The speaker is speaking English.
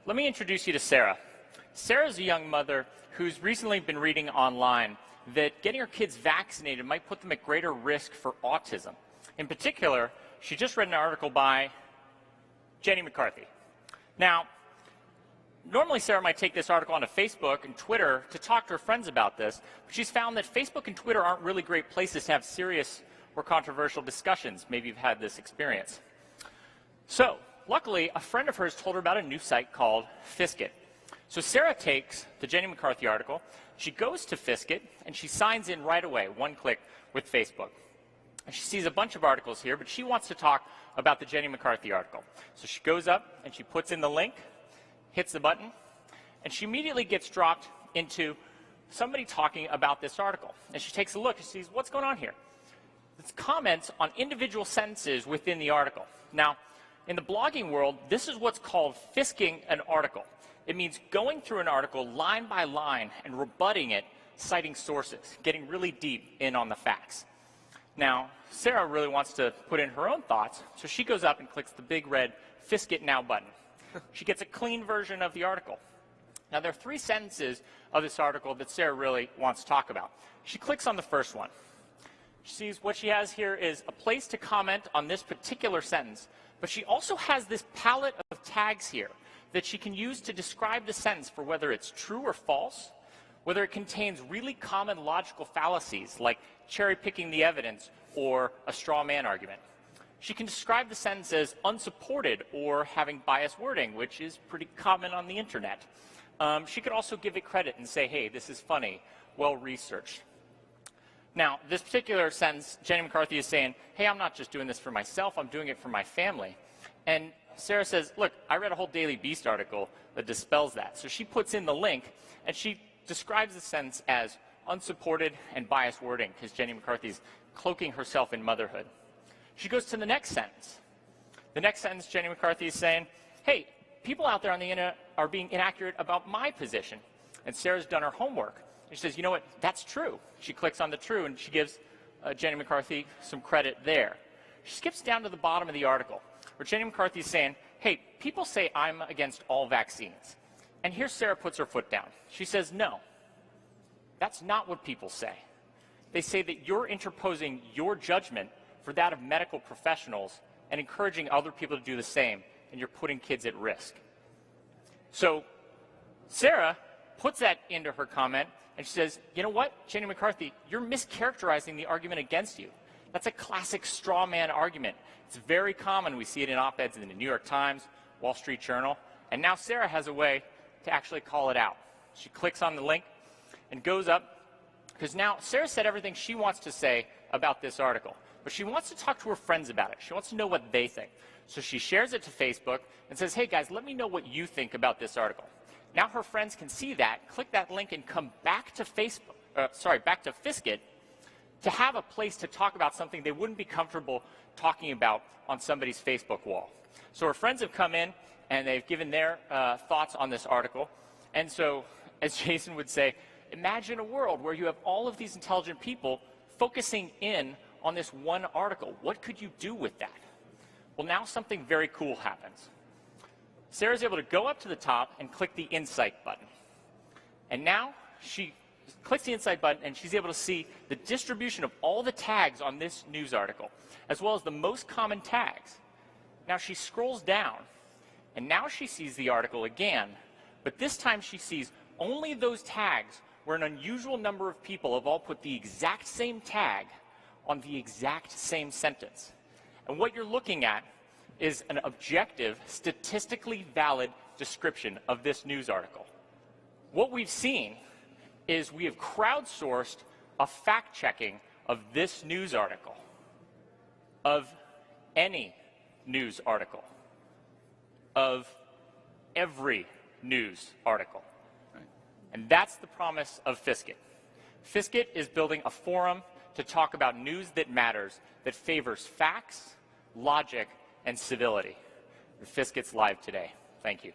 Let me introduce you to Sarah. Sarah's a young mother who's recently been reading online that getting her kids vaccinated might put them at greater risk for autism. In particular, she just read an article by Jenny McCarthy. Now, normally Sarah might take this article onto Facebook and Twitter to talk to her friends about this, but she's found that Facebook and Twitter aren't really great places to have serious or controversial discussions. Maybe you've had this experience. So, luckily, a friend of hers told her about a new site called Fiskkit. So Sarah takes the Jenny McCarthy article, she goes to Fiskkit, and she signs in right away, one click, with Facebook. And she sees a bunch of articles here, but she wants to talk about the Jenny McCarthy article. So she goes up and she puts in the link, hits the button, and she immediately gets dropped into somebody talking about this article. And she takes a look and sees what's going on here. It's comments on individual sentences within the article. Now, in the blogging world, this is what's called fisking an article. It means going through an article line by line and rebutting it, citing sources, getting really deep in on the facts. Now, Sarah really wants to put in her own thoughts, so she goes up and clicks the big red Fiskkit Now button. She gets a clean version of the article. Now, there are 3 sentences of this article that Sarah really wants to talk about. She clicks on the first one. She sees what she has here is a place to comment on this particular sentence, but she also has this palette of tags here that she can use to describe the sentence for whether it's true or false, whether it contains really common logical fallacies like cherry-picking the evidence or a straw man argument. She can describe the sentence as unsupported or having biased wording, which is pretty common on the internet. She could also give it credit and say, hey, this is funny, well-researched. Now, this particular sentence, Jenny McCarthy is saying, hey, I'm not just doing this for myself, I'm doing it for my family. And Sarah says, look, I read a whole Daily Beast article that dispels that. So she puts in the link, and she describes the sentence as unsupported and biased wording, because Jenny McCarthy's cloaking herself in motherhood. She goes to the next sentence. The next sentence, Jenny McCarthy is saying, hey, people out there on the internet are being inaccurate about my position. And Sarah's done her homework. And she says, you know what, that's true. She clicks on the true, and she gives Jenny McCarthy some credit there. She skips down to the bottom of the article, where Jenny McCarthy is saying, hey, people say I'm against all vaccines. And here Sarah puts her foot down. She says, no, that's not what people say. They say that you're interposing your judgment for that of medical professionals and encouraging other people to do the same, and you're putting kids at risk. So Sarah puts that into her comment, and she says, you know what, Jenny McCarthy, you're mischaracterizing the argument against you. That's a classic straw man argument. It's very common. We see it in op-eds in the New York Times, Wall Street Journal, and now Sarah has a way to actually call it out. She clicks on the link and goes up, because now Sarah said everything she wants to say about this article, but she wants to talk to her friends about it. She wants to know what they think. So she shares it to Facebook and says, hey guys, let me know what you think about this article. Now her friends can see that, click that link, and come back to back to Fiskkit to have a place to talk about something they wouldn't be comfortable talking about on somebody's Facebook wall. So her friends have come in and they've given their thoughts on this article. And so, as Jason would say, imagine a world where you have all of these intelligent people focusing in on this one article. What could you do with that? Well, now something very cool happens. Sarah's able to go up to the top and click the Insight button. And now she clicks the Insight button and she's able to see the distribution of all the tags on this news article, as well as the most common tags. Now she scrolls down, and now she sees the article again, but this time she sees only those tags where an unusual number of people have all put the exact same tag on the exact same sentence. And what you're looking at is an objective, statistically valid description of this news article. What we've seen is we have crowdsourced a fact-checking of this news article, of any news article, of every news article. Right. And that's the promise of Fiskkit. Fiskkit is building a forum to talk about news that matters, that favors facts, logic, and civility. Fiskkit's live today. Thank you.